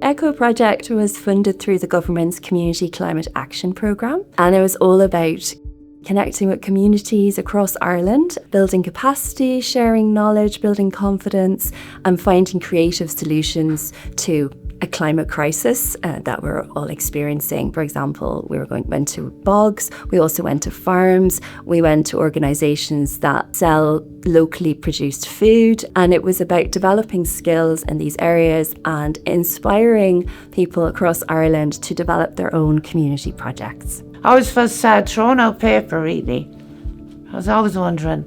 ECHO project was funded through the government's Community Climate Action Programme, and it was all about connecting with communities across Ireland, building capacity, sharing knowledge, building confidence, and finding creative solutions to a climate crisis that we're all experiencing. For example, went to bogs, we also went to farms, we went to organisations that sell locally produced food, and it was about developing skills in these areas and inspiring people across Ireland to develop their own community projects. I always felt sad throwing out paper, really. I was always wondering,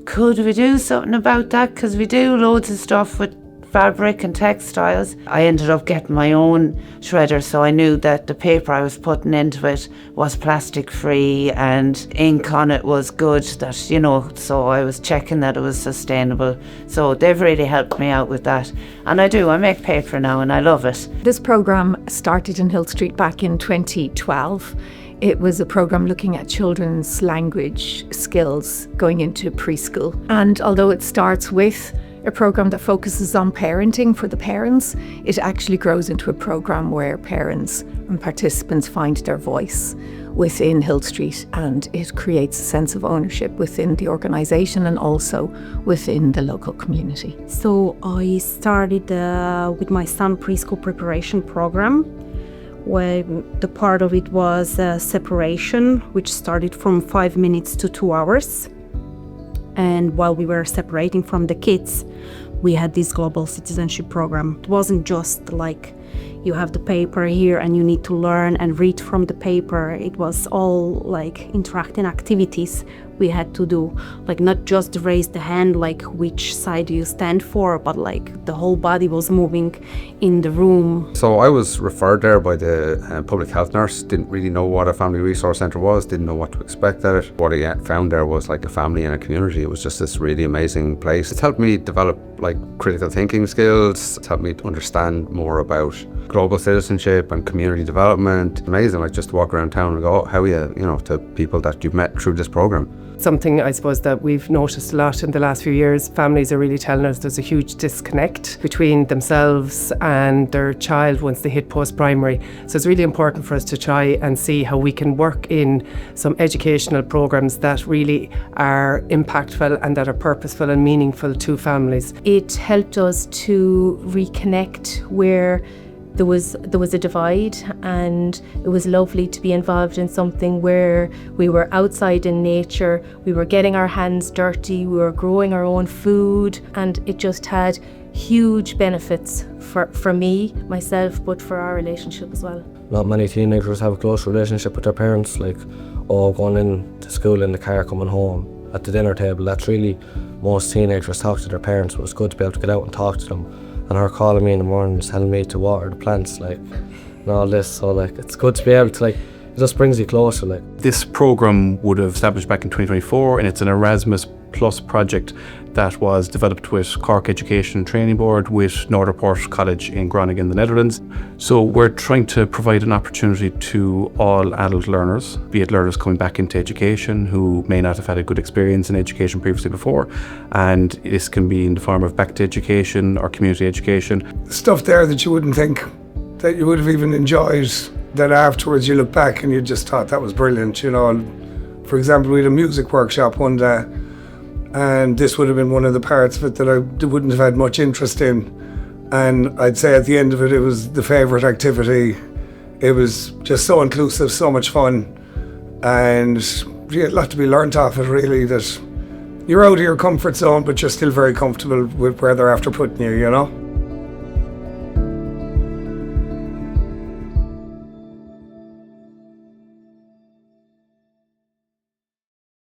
could we do something about that? Because we do loads of stuff with fabric and textiles. I ended up getting my own shredder, so I knew that the paper I was putting into it was plastic free and ink on it was good, so I was checking that it was sustainable. So they've really helped me out with that. And I make paper now and I love it. This programme started in Hill Street back in 2012. It was a programme looking at children's language skills going into preschool. And although it starts with a programme that focuses on parenting for the parents, it actually grows into a programme where parents and participants find their voice within Hill Street, and it creates a sense of ownership within the organisation and also within the local community. So I started with my son preschool preparation programme, where the part of it was separation, which started from 5 minutes to 2 hours. And while we were separating from the kids, we had this Global Citizenship program. It wasn't just like you have the paper here and you need to learn and read from the paper. It was all like interacting activities we had to do, like not just raise the hand, like which side you stand for, but like the whole body was moving in the room. So I was referred there by the public health nurse, didn't really know what a family resource centre was, didn't know what to expect at it. What I found there was like a family and a community. It was just this really amazing place. It's helped me develop like critical thinking skills. It's helped me to understand more about global citizenship and community development. Amazing, like just to walk around town and go, oh, how are you, to people that you've met through this programme. Something I suppose that we've noticed a lot in the last few years, families are really telling us there's a huge disconnect between themselves and their child once they hit post-primary. So it's really important for us to try and see how we can work in some educational programmes that really are impactful and that are purposeful and meaningful to families. It helped us to reconnect where there was a divide, and it was lovely to be involved in something where we were outside in nature, we were getting our hands dirty, we were growing our own food, and it just had huge benefits for me, myself, but for our relationship as well. Not many teenagers have a close relationship with their parents, like going into school in the car, coming home, at the dinner table. That's really, most teenagers talk to their parents, but it's good to be able to get out and talk to them. And her calling me in the morning, telling me to water the plants, and all this. So it's good to be able to it just brings you closer. This programme would have established back in 2024, and it's an Erasmus Plus project that was developed with Cork Education and Training Board with Noorderpoort College in Groningen, the Netherlands. So we're trying to provide an opportunity to all adult learners, be it learners coming back into education who may not have had a good experience in education previously before, and this can be in the form of back to education or community education. Stuff there that you wouldn't think that you would have even enjoyed, that afterwards you look back and you just thought that was brilliant, For example, we had a music workshop one day, and this would have been one of the parts of it that I wouldn't have had much interest in. And I'd say at the end of it, it was the favourite activity. It was just so inclusive, so much fun, and a lot to be learnt off it, really, that you're out of your comfort zone, but you're still very comfortable with where they're after putting you,